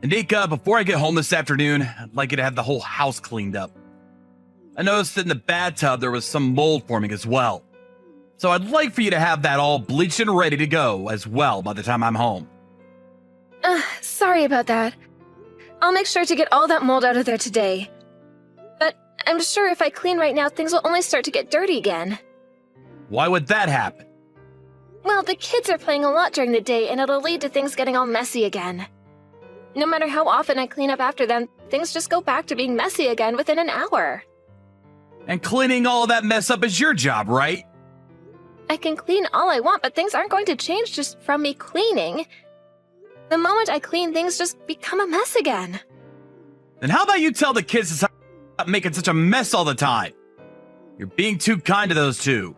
Nika, before I get home this afternoon, I'd like you to have the whole house cleaned up. I noticed that in the bathtub there was some mold forming as well. So I'd like for you to have that all bleached and ready to go as well by the time I'm home. Sorry about that. I'll make sure to get all that mold out of there today. But I'm sure if I clean right now, things will only start to get dirty again. Why would that happen? Well, the kids are playing a lot during the day and it'll lead to things getting all messy again. No matter how often I clean up after them, things just go back to being messy again within an hour. And cleaning all that mess up is your job, right? I can clean all I want, but things aren't going to change just from me cleaning. The moment I clean, things just become a mess again. Then how about you tell the kids to stop making such a mess all the time? You're being too kind to those two.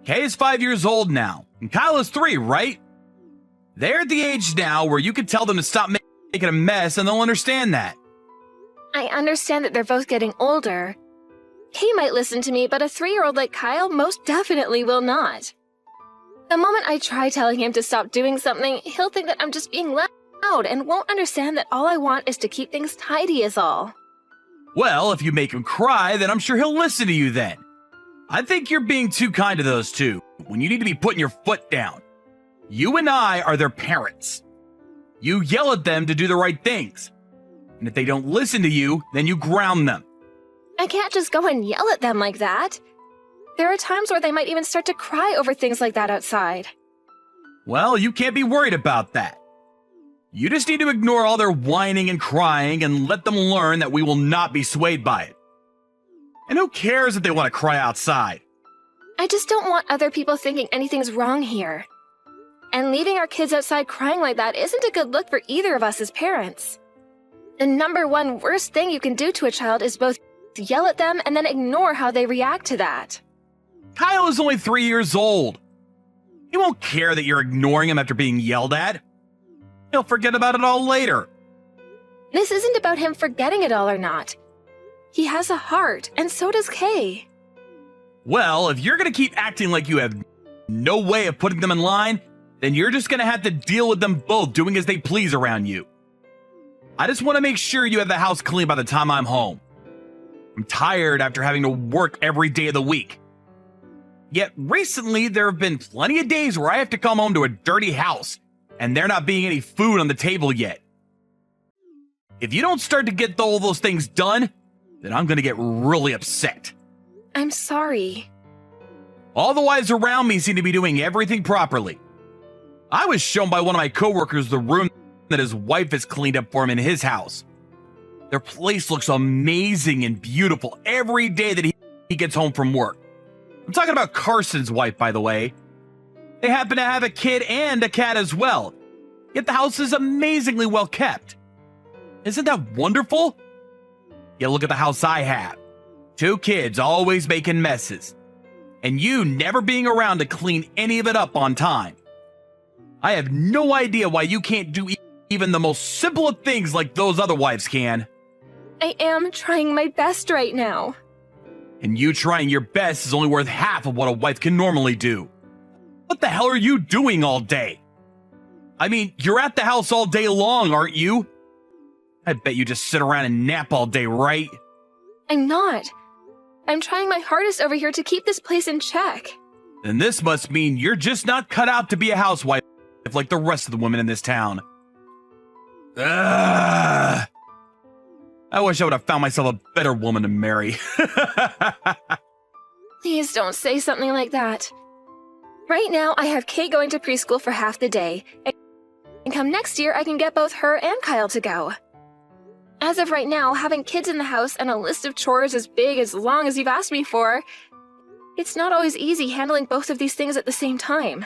Kay is 5 years old now, and Kyle is 3, right? They're at the age now where you can tell them to stop making a mess and they'll understand that. I understand that they're both getting older. Kay might listen to me, but a 3-year-old like Kyle most definitely will not. The moment I try telling him to stop doing something, he'll think that I'm just being loud and won't understand that all I want is to keep things tidy is all. Well, if you make him cry, then I'm sure he'll listen to you then. I think you're being too kind to those two when you need to be putting your foot down. You and I are their parents. You yell at them to do the right things. And if they don't listen to you, then you ground them. I can't just go and yell at them like that. There are times where they might even start to cry over things like that outside. Well, you can't be worried about that. You just need to ignore all their whining and crying and let them learn that we will not be swayed by it. And who cares if they want to cry outside? I just don't want other people thinking anything's wrong here. And leaving our kids outside crying like that isn't a good look for either of us as parents. The number one worst thing you can do to a child is both yell at them and then ignore how they react to that. Kyle is only 3 years old. He won't care that you're ignoring him after being yelled at. He'll forget about it all later. This isn't about him forgetting it all or not. He has a heart, and so does Kay. Well, if you're going to keep acting like you have no way of putting them in line, then you're just going to have to deal with them both doing as they please around you. I just want to make sure you have the house clean by the time I'm home. I'm tired after having to work every day of the week. Yet recently, there have been plenty of days where I have to come home to a dirty house, and there not being any food on the table yet. If you don't start to get all those things done, then I'm going to get really upset. I'm sorry. All the wives around me seem to be doing everything properly. I was shown by one of my coworkers the room that his wife has cleaned up for him in his house. Their place looks amazing and beautiful every day that he gets home from work. I'm talking about Carson's wife, by the way. They happen to have a kid and a cat as well. Yet the house is amazingly well kept. Isn't that wonderful? Yet look at the house I have. 2 kids always making messes. And you never being around to clean any of it up on time. I have no idea why you can't do even the most simple of things like those other wives can. I am trying my best right now. And you trying your best is only worth half of what a wife can normally do. What the hell are you doing all day? I mean, you're at the house all day long, aren't you? I bet you just sit around and nap all day, right? I'm not. I'm trying my hardest over here to keep this place in check. Then this must mean you're just not cut out to be a housewife like the rest of the women in this town. Ugh. I wish I would have found myself a better woman to marry. Please don't say something like that. Right now, I have Kay going to preschool for half the day, and come next year, I can get both her and Kyle to go. As of right now, having kids in the house and a list of chores as big as long as you've asked me for, it's not always easy handling both of these things at the same time.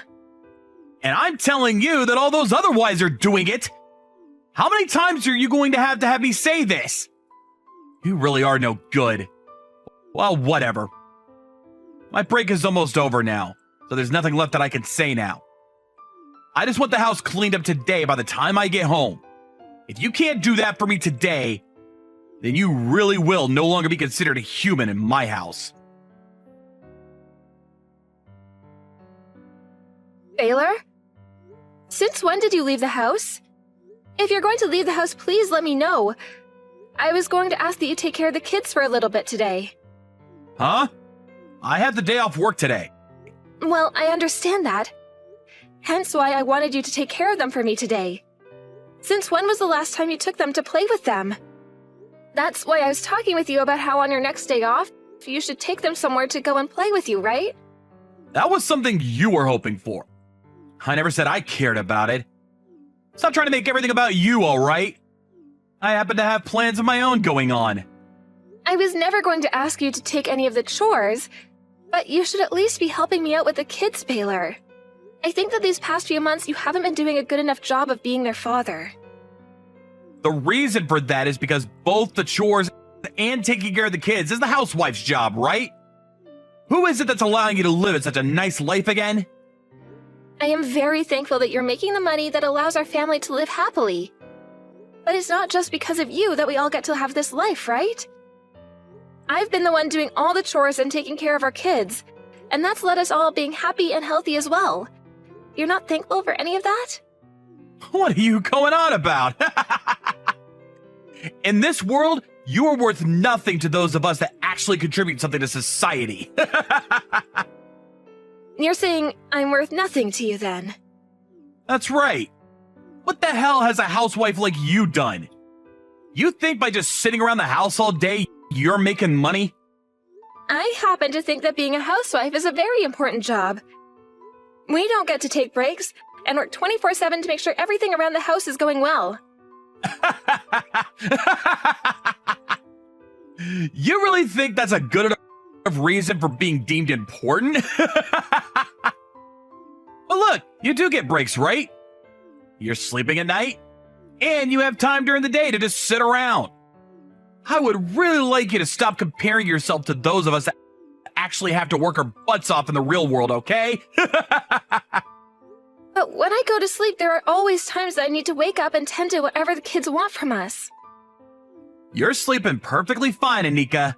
And I'm telling you that all those other wives are doing it. How many times are you going to have me say this? You really are no good. Well, whatever. My break is almost over now, so there's nothing left that I can say now. I just want the house cleaned up today by the time I get home. If you can't do that for me today, then you really will no longer be considered a human in my house. Baylor? Since when did you leave the house? If you're going to leave the house, please let me know. I was going to ask that you take care of the kids for a little bit today. Huh? I have the day off work today. Well, I understand that. Hence why I wanted you to take care of them for me today. Since when was the last time you took them to play with them? That's why I was talking with you about how on your next day off, you should take them somewhere to go and play with you, right? That was something you were hoping for. I never said I cared about it. Stop trying to make everything about you, all right? I happen to have plans of my own going on. I was never going to ask you to take any of the chores, but you should at least be helping me out with the kids, Baylor. I think that these past few months you haven't been doing a good enough job of being their father. The reason for that is because both the chores and taking care of the kids is the housewife's job, right? Who is it that's allowing you to live in such a nice life again? I am very thankful that you're making the money that allows our family to live happily. But it's not just because of you that we all get to have this life, right? I've been the one doing all the chores and taking care of our kids, and that's led us all being happy and healthy as well. You're not thankful for any of that? What are you going on about? In this world, you are worth nothing to those of us that actually contribute something to society. You're saying I'm worth nothing to you then? That's right. What the hell has a housewife like you done? You think by just sitting around the house all day, you're making money? I happen to think that being a housewife is a very important job. We don't get to take breaks and work 24/7 to make sure everything around the house is going well. You really think that's a good enough reason for being deemed important? But look, you do get breaks, right? You're sleeping at night, and you have time during the day to just sit around. I would really like you to stop comparing yourself to those of us that actually have to work our butts off in the real world, okay? But when I go to sleep, there are always times that I need to wake up and tend to whatever the kids want from us. You're sleeping perfectly fine, Anika.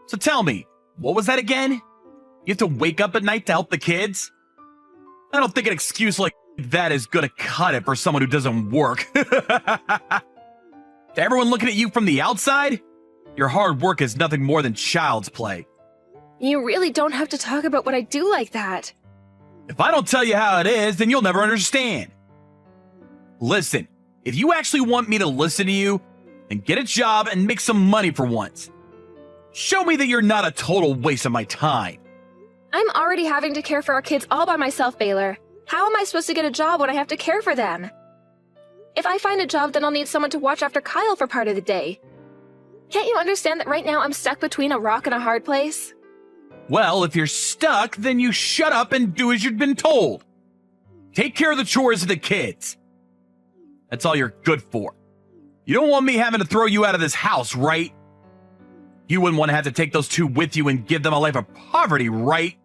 So tell me, what was that again? You have to wake up at night to help the kids? I don't think an excuse like that is gonna cut it for someone who doesn't work. To everyone looking at you from the outside, your hard work is nothing more than child's play. You really don't have to talk about what I do like that. If I don't tell you how it is, then you'll never understand. Listen, if you actually want me to listen to you, then get a job and make some money for once. Show me that you're not a total waste of my time. I'm already having to care for our kids all by myself, Baylor. How am I supposed to get a job when I have to care for them? If I find a job, then I'll need someone to watch after Kyle for part of the day. Can't you understand that right now I'm stuck between a rock and a hard place? Well, if you're stuck, then you shut up and do as you've been told. Take care of the chores of the kids. That's all you're good for. You don't want me having to throw you out of this house, right? You wouldn't want to have to take those two with you and give them a life of poverty, right?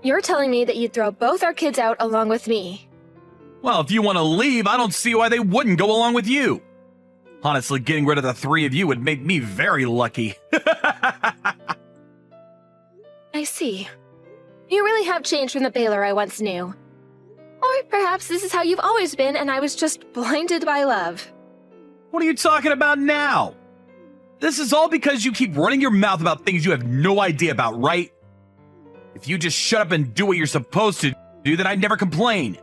You're telling me that you'd throw both our kids out along with me. Well, if you want to leave, I don't see why they wouldn't go along with you. Honestly, getting rid of the three of you would make me very lucky. I see. You really have changed from the Baylor I once knew. Or perhaps this is how you've always been and I was just blinded by love. What are you talking about now? This is all because you keep running your mouth about things you have no idea about, right? If you just shut up and do what you're supposed to do, then I'd never complain.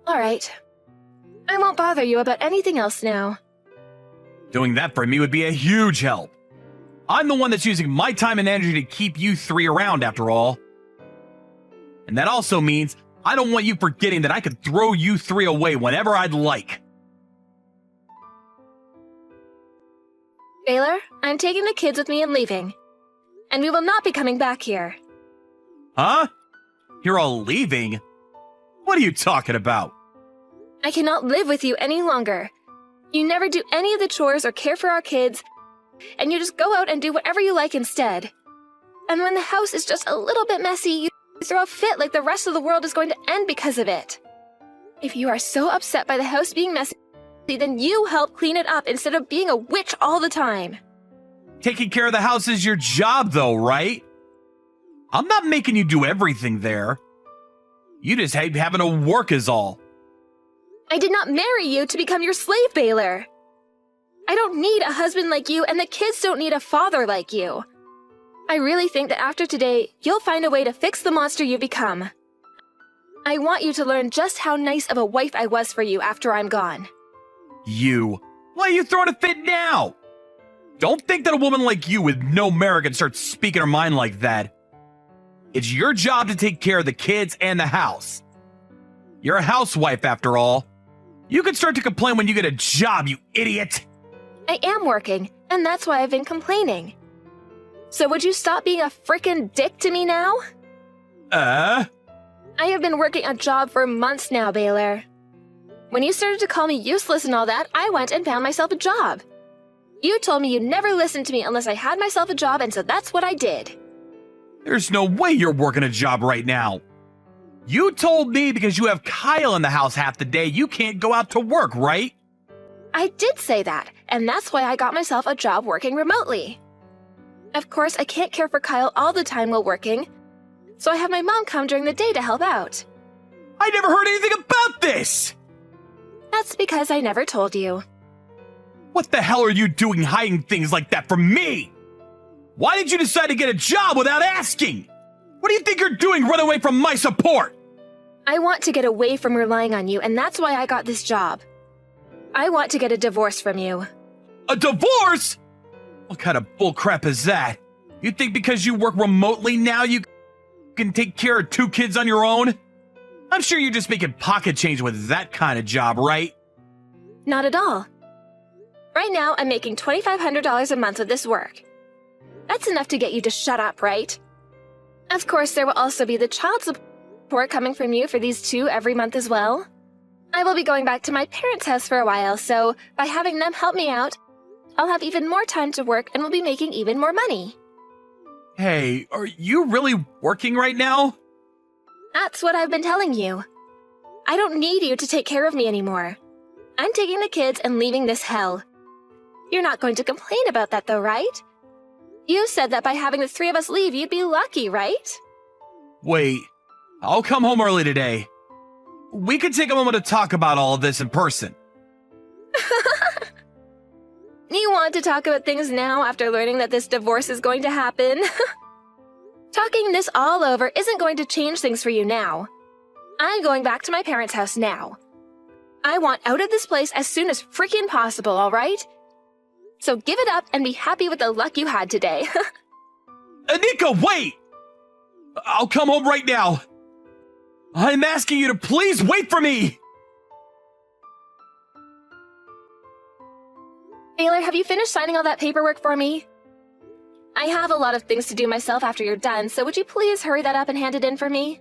All right. I won't bother you about anything else now. Doing that for me would be a huge help. I'm the one that's using my time and energy to keep you three around, after all. And that also means I don't want you forgetting that I could throw you three away whenever I'd like. Baylor, I'm taking the kids with me and leaving. And we will not be coming back here. Huh? You're all leaving? What are you talking about? I cannot live with you any longer. You never do any of the chores or care for our kids, and you just go out and do whatever you like instead. And when the house is just a little bit messy, you throw a fit like the rest of the world is going to end because of it. If you are so upset by the house being messy, then you help clean it up instead of being a witch all the time. Taking care of the house is your job, though, right? I'm not making you do everything there. You just hate having to work is all. I did not marry you to become your slave, Baylor. I don't need a husband like you, and the kids don't need a father like you. I really think that after today, you'll find a way to fix the monster you've become. I want you to learn just how nice of a wife I was for you after I'm gone. You? Why are you throwing a fit now? Don't think that a woman like you with no merit can start speaking her mind like that. It's your job to take care of the kids and the house. You're a housewife, after all. You can start to complain when you get a job, you idiot. I am working, and that's why I've been complaining. So would you stop being a frickin' dick to me now? I have been working a job for months now, Baylor. When you started to call me useless and all that, I went and found myself a job. You told me you'd never listen to me unless I had myself a job, and so that's what I did. There's no way you're working a job right now. You told me because you have Kyle in the house half the day, you can't go out to work, right? I did say that, and that's why I got myself a job working remotely. Of course, I can't care for Kyle all the time while working, so I have my mom come during the day to help out. I never heard anything about this! That's because I never told you. What the hell are you doing hiding things like that from me? Why did you decide to get a job without asking? What do you think you're doing running away from my support? I want to get away from relying on you, and that's why I got this job. I want to get a divorce from you. A divorce? What kind of bullcrap is that? You think because you work remotely now you can take care of 2 kids on your own? I'm sure you're just making pocket change with that kind of job, right? Not at all. Right now, I'm making $2,500 a month with this work. That's enough to get you to shut up, right? Of course, there will also be the child support coming from you for these 2 every month as well. I will be going back to my parents' house for a while, so by having them help me out, I'll have even more time to work and will be making even more money. Hey, are you really working right now? That's what I've been telling you. I don't need you to take care of me anymore. I'm taking the kids and leaving this hell. You're not going to complain about that though, right? You said that by having the 3 of us leave, you'd be lucky, right? Wait, I'll come home early today. We could take a moment to talk about all of this in person. You want to talk about things now after learning that this divorce is going to happen? Talking this all over isn't going to change things for you now. I'm going back to my parents' house now. I want out of this place as soon as freaking possible, alright? So give it up and be happy with the luck you had today. Anika, wait! I'll come home right now. I'm asking you to please wait for me! Baylor, have you finished signing all that paperwork for me? I have a lot of things to do myself after you're done, so would you please hurry that up and hand it in for me?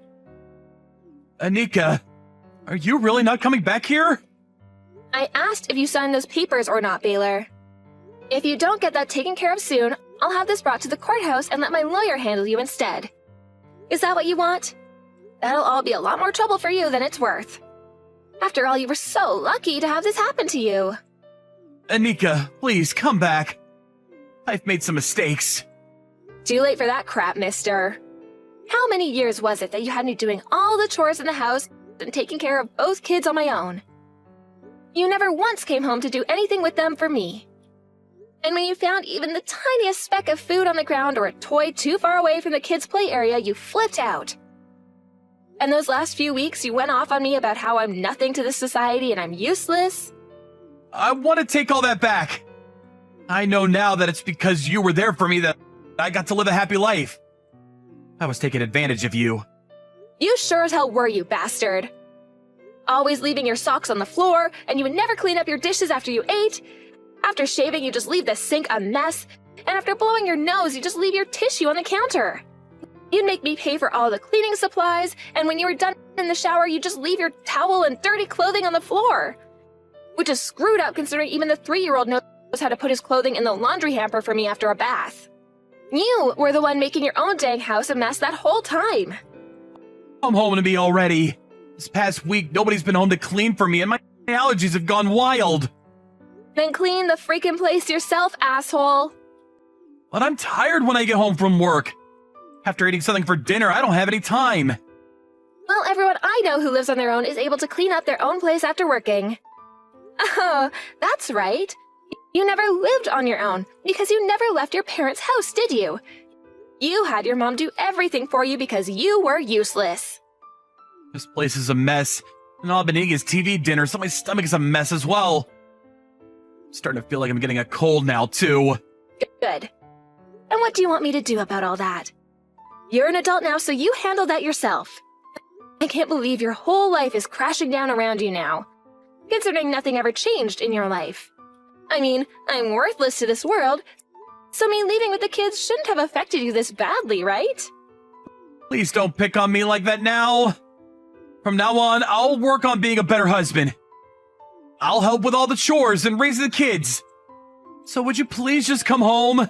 Anika, are you really not coming back here? I asked if you signed those papers or not, Baylor. If you don't get that taken care of soon, I'll have this brought to the courthouse and let my lawyer handle you instead. Is that what you want? That'll all be a lot more trouble for you than it's worth. After all, you were so lucky to have this happen to you. Anika, please come back. I've made some mistakes. Too late for that crap, mister. How many years was it that you had me doing all the chores in the house and taking care of both kids on my own? You never once came home to do anything with them for me. And when you found even the tiniest speck of food on the ground or a toy too far away from the kids' play area, you flipped out. And those last few weeks, you went off on me about how I'm nothing to this society and I'm useless. I want to take all that back. I know now that it's because you were there for me that I got to live a happy life. I was taking advantage of you. You sure as hell were, you bastard. Always leaving your socks on the floor, and you would never clean up your dishes after you ate. After shaving, you just leave the sink a mess. And after blowing your nose, you just leave your tissue on the counter. You'd make me pay for all the cleaning supplies, and when you were done in the shower, you just leave your towel and dirty clothing on the floor. Which is screwed up considering even the 3-year-old knows how to put his clothing in the laundry hamper for me after a bath. You were the one making your own dang house a mess that whole time. Come home to me already. This past week, nobody's been home to clean for me, and my allergies have gone wild. Then clean the freaking place yourself, asshole. But I'm tired when I get home from work. After eating something for dinner, I don't have any time. Well, everyone I know who lives on their own is able to clean up their own place after working. Oh, that's right. You never lived on your own because you never left your parents' house, did you? You had your mom do everything for you because you were useless. This place is a mess, and all I've been eating is TV dinner, so my stomach is a mess as well. I'm starting to feel like I'm getting a cold now, too. Good. And what do you want me to do about all that? You're an adult now, so you handle that yourself. I can't believe your whole life is crashing down around you now, considering nothing ever changed in your life. I mean, I'm worthless to this world, so me leaving with the kids shouldn't have affected you this badly, right? Please don't pick on me like that now. From now on, I'll work on being a better husband. I'll help with all the chores and raise the kids. So would you please just come home?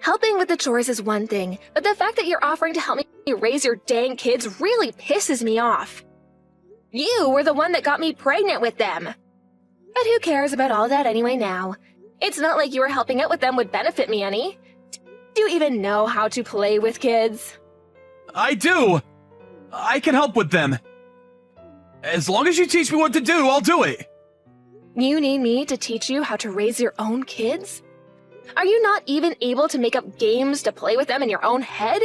Helping with the chores is one thing, but the fact that you're offering to help me raise your dang kids really pisses me off. You were the one that got me pregnant with them. But who cares about all that anyway now? It's not like you were helping out with them would benefit me any. Do you even know how to play with kids? I do. I can help with them. As long as you teach me what to do, I'll do it. You need me to teach you how to raise your own kids? Are you not even able to make up games to play with them in your own head?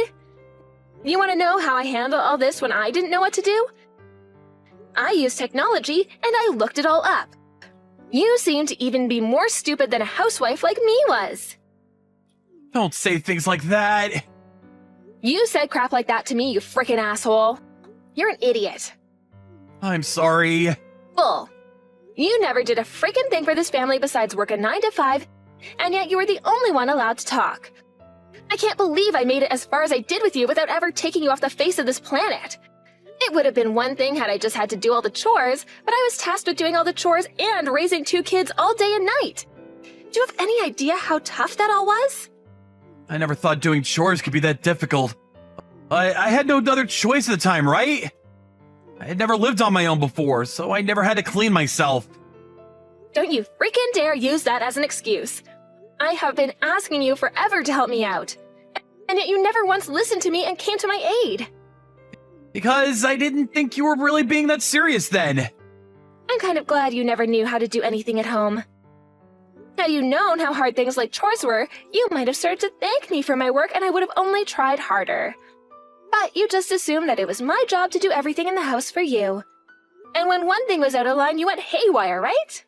You want to know how I handle all this when I didn't know what to do? I used technology and I looked it all up. You seem to even be more stupid than a housewife like me was. Don't say things like that. You said crap like that to me, you frickin' asshole. You're an idiot. I'm sorry. Bull. You never did a frickin' thing for this family besides work a 9 to 5, and yet you were the only one allowed to talk. I can't believe I made it as far as I did with you without ever taking you off the face of this planet. It would have been one thing had I just had to do all the chores, but I was tasked with doing all the chores and raising 2 kids all day and night. Do you have any idea how tough that all was? I never thought doing chores could be that difficult. I had no other choice at the time, right? I had never lived on my own before, so I never had to clean myself. Don't you freaking dare use that as an excuse. I have been asking you forever to help me out, and yet you never once listened to me and came to my aid. Because I didn't think you were really being that serious then. I'm kind of glad you never knew how to do anything at home. Had you known how hard things like chores were, you might have started to thank me for my work and I would have only tried harder. But you just assumed that it was my job to do everything in the house for you. And when one thing was out of line, you went haywire, right?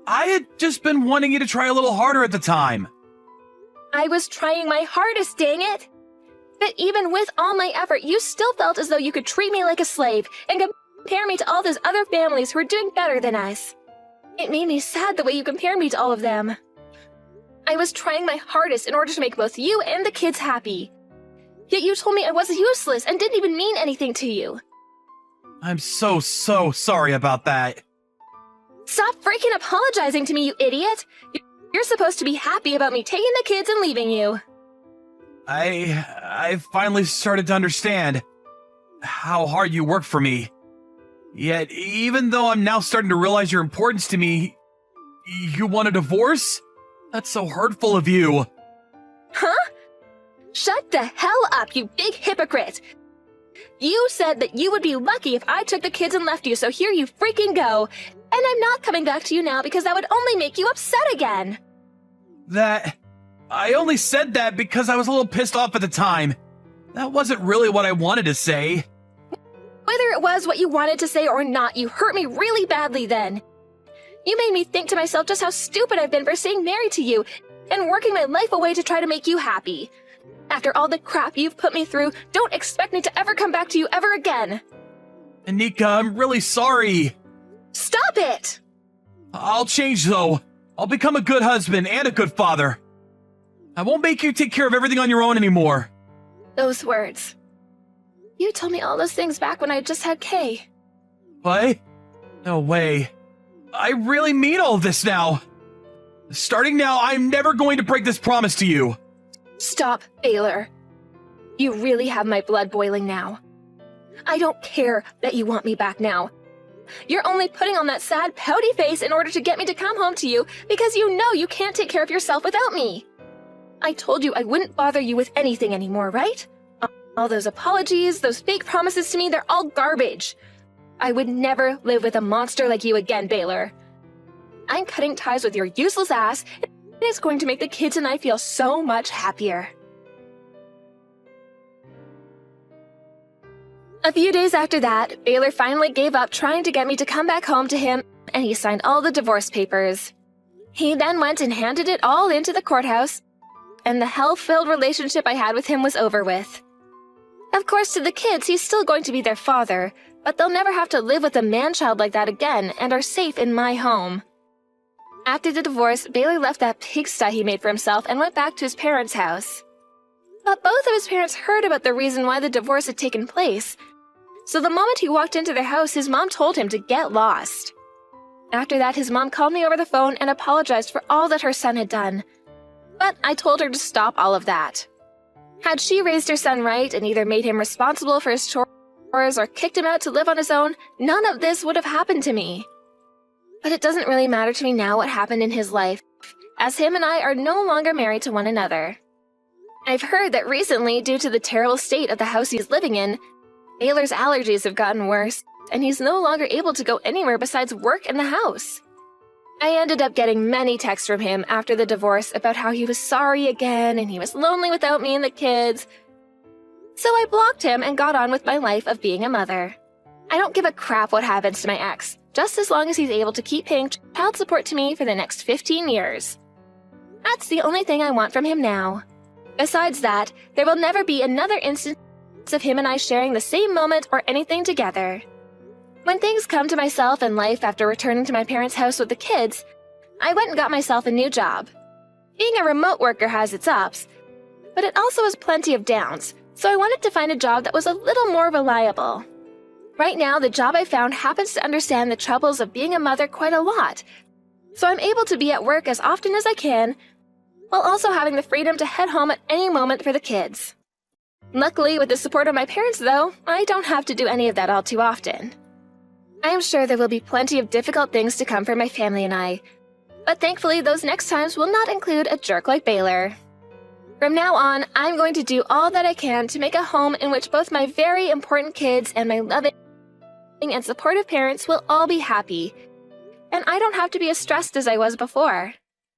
I had just been wanting you to try a little harder at the time. I was trying my hardest, dang it! But even with all my effort, you still felt as though you could treat me like a slave and compare me to all those other families who are doing better than us. It made me sad the way you compared me to all of them. I was trying my hardest in order to make both you and the kids happy. Yet you told me I was useless and didn't even mean anything to you. I'm so sorry about that. Stop freaking apologizing to me, you idiot! You're supposed to be happy about me taking the kids and leaving you. I finally started to understand how hard you work for me. Yet, even though I'm now starting to realize your importance to me, you want a divorce? That's so hurtful of you. Huh? Shut the hell up, you big hypocrite! You said that you would be lucky if I took the kids and left you, so here you freaking go. And I'm not coming back to you now because that would only make you upset again. I only said that because I was a little pissed off at the time. That wasn't really what I wanted to say. Whether it was what you wanted to say or not, you hurt me really badly then. You made me think to myself just how stupid I've been for staying married to you and working my life away to try to make you happy. After all the crap you've put me through, don't expect me to ever come back to you ever again. Anika, I'm really sorry. Stop it! I'll change though. I'll become a good husband and a good father. I won't make you take care of everything on your own anymore. Those words. You told me all those things back when I just had Kay. What? No way. I really mean all of this now. Starting now, I'm never going to break this promise to you. Stop, Baylor. You really have my blood boiling now. I don't care that you want me back now. You're only putting on that sad, pouty face in order to get me to come home to you because you know you can't take care of yourself without me. I told you I wouldn't bother you with anything anymore, right? all those apologies, those fake promises to me, they're all garbage. I would never live with a monster like you again, Baylor. I'm cutting ties with your useless ass, and it's going to make the kids and I feel so much happier. A few days after that, Baylor finally gave up trying to get me to come back home to him, and he signed all the divorce papers. He then went and handed it all into the courthouse, and the hell-filled relationship I had with him was over with. Of course, to the kids, he's still going to be their father, but they'll never have to live with a man-child like that again and are safe in my home. After the divorce, Baylor left that pigsty he made for himself and went back to his parents' house. But both of his parents heard about the reason why the divorce had taken place, so the moment he walked into their house, his mom told him to get lost. After that, his mom called me over the phone and apologized for all that her son had done. But I told her to stop all of that. Had she raised her son right and either made him responsible for his chores or kicked him out to live on his own, none of this would have happened to me. But it doesn't really matter to me now what happened in his life, as him and I are no longer married to one another. I've heard that recently, due to the terrible state of the house he's living in, Baylor's allergies have gotten worse, and he's no longer able to go anywhere besides work in the house. I ended up getting many texts from him after the divorce about how he was sorry again and he was lonely without me and the kids. So I blocked him and got on with my life of being a mother. I don't give a crap what happens to my ex, just as long as he's able to keep paying child support to me for the next 15 years. That's the only thing I want from him now. Besides that, there will never be another instance of him and I sharing the same moment or anything together. When things come to myself in life after returning to my parents' house with the kids, I went and got myself a new job. Being a remote worker has its ups, but it also has plenty of downs, so I wanted to find a job that was a little more reliable. Right now, the job I found happens to understand the troubles of being a mother quite a lot, so I'm able to be at work as often as I can, while also having the freedom to head home at any moment for the kids. Luckily, with the support of my parents, though, I don't have to do any of that all too often. I am sure there will be plenty of difficult things to come for my family and I, but thankfully those next times will not include a jerk like Baylor. From now on, I'm going to do all that I can to make a home in which both my very important kids and my loving and supportive parents will all be happy, and I don't have to be as stressed as I was before.